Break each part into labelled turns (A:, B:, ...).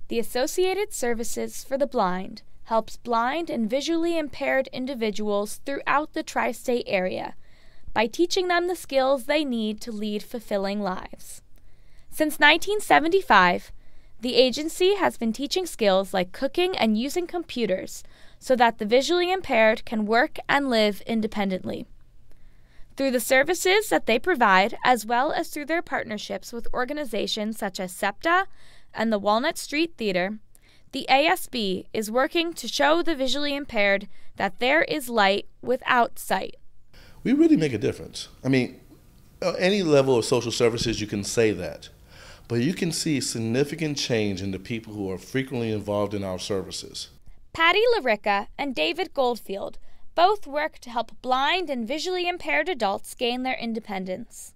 A: The Associated Services for the Blind helps blind and visually impaired individuals throughout the tri-state area by teaching them the skills they need to lead fulfilling lives. Since 1975, the agency has been teaching skills like cooking and using computers so that the visually impaired can work and live independently. Through the services that they provide, as well as through their partnerships with organizations such as SEPTA and the Walnut Street Theater, the ASB is working to show the visually impaired that there is light without sight.
B: We really make a difference. I mean, any level of social services, you can say that. But you can see significant change in the people who are frequently involved in our services.
A: Patti Lariccia and David Goldfield both work to help blind and visually impaired adults gain their independence.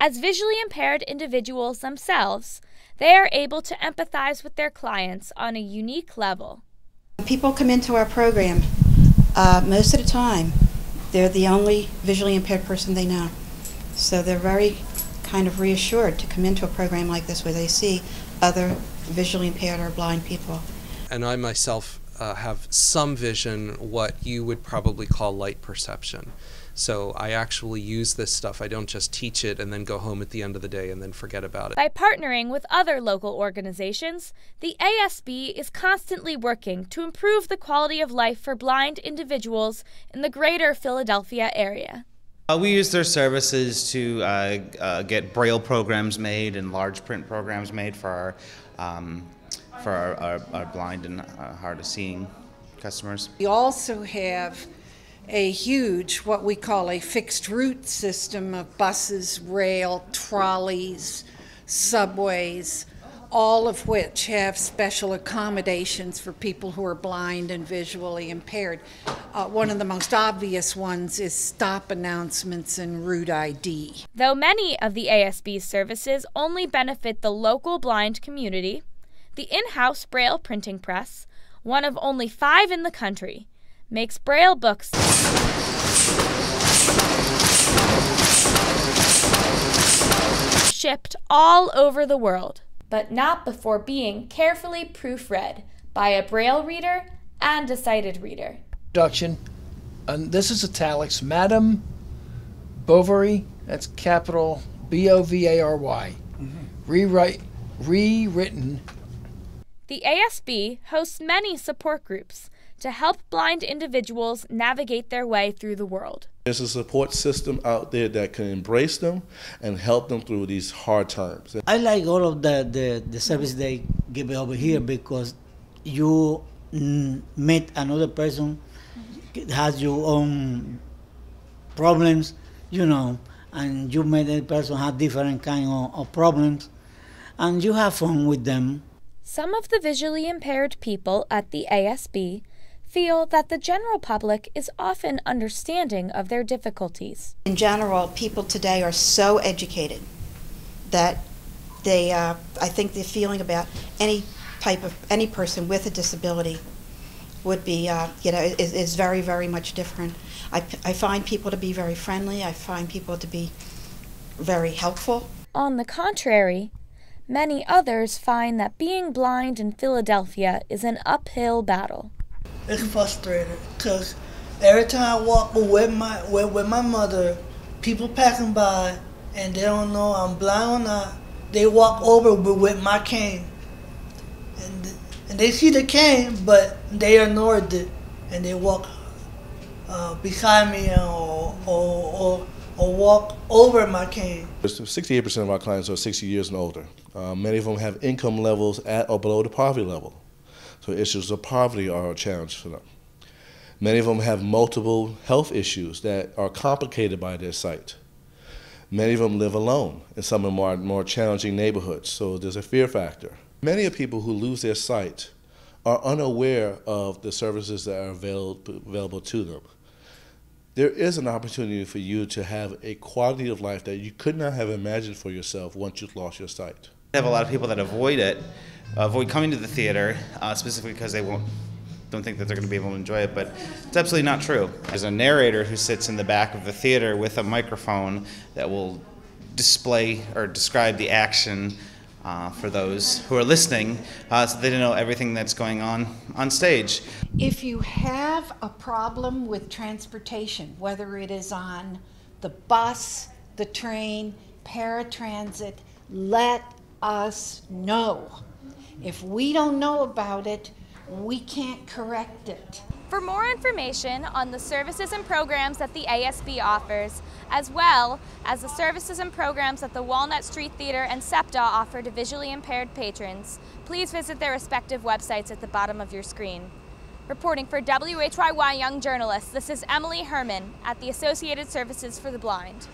A: As visually impaired individuals themselves, they are able to empathize with their clients on a unique level.
C: People come into our program, most of the time, they're the only visually impaired person they know. So they're very kind of reassured to come into a program like this where they see other visually impaired or blind people.
D: And I myself have some vision, what you would probably call light perception. So I actually use this stuff. I don't just teach it and then go home at the end of the day and then forget about it.
A: By partnering with other local organizations, the ASB is constantly working to improve the quality of life for blind individuals in the greater Philadelphia area.
E: We use their services to get Braille programs made and large print programs made for our blind and hard of seeing customers.
F: We also have a huge, what we call a fixed route system of buses, rail, trolleys, subways, all of which have special accommodations for people who are blind and visually impaired. One of the most obvious ones is stop announcements and route ID.
A: Though many of the ASB's services only benefit the local blind community, the in-house Braille printing press, one of only 5 in the country, makes Braille books shipped all over the world, but not before being carefully proofread by a Braille reader and a sighted reader.
G: Introduction, and this is italics, Madame Bovary, that's capital B-O-V-A-R-Y, rewritten.
A: The ASB hosts many support groups to help blind individuals navigate their way through the world.
B: There's a support system out there that can embrace them and help them through these hard times.
H: I like all of the service they give over here because you meet another person, has your own problems, you know, and you meet a person have different kind of problems, and you have fun with them.
A: Some of the visually impaired people at the ASB feel that the general public is often understanding of their difficulties.
C: In general, people today are so educated that they, I think the feeling about any person with a disability would be, is very, very much different. I find people to be very friendly. I find people to be very helpful.
A: On the contrary, many others find that being blind in Philadelphia is an uphill battle.
H: It's frustrating because every time I walk with my mother, people passing by and they don't know I'm blind or not, they walk over with my cane. And they see the cane, but they ignored it and they walk beside me or walk over my cane.
B: 68% of our clients are 60 years and older. Many of them have income levels at or below the poverty level. So issues of poverty are a challenge for them. Many of them have multiple health issues that are complicated by their sight. Many of them live alone in some of the more challenging neighborhoods, so there's a fear factor. Many of the people who lose their sight are unaware of the services that are available to them. There is an opportunity for you to have a quality of life that you could not have imagined for yourself once you've lost your sight.
E: I have a lot of people that avoid coming to the theater, specifically because they don't think that they're going to be able to enjoy it, but it's absolutely not true. There's a narrator who sits in the back of the theater with a microphone that will display or describe the action for those who are listening, so they don't know everything that's going on stage.
F: If you have a problem with transportation, whether it is on the bus, the train, paratransit, let us know. If we don't know about it, we can't correct it.
A: For more information on the services and programs that the ASB offers, as well as the services and programs that the Walnut Street Theater and SEPTA offer to visually impaired patrons, please visit their respective websites at the bottom of your screen. Reporting for WHYY Young Journalists, this is Emily Herman at the Associated Services for the Blind.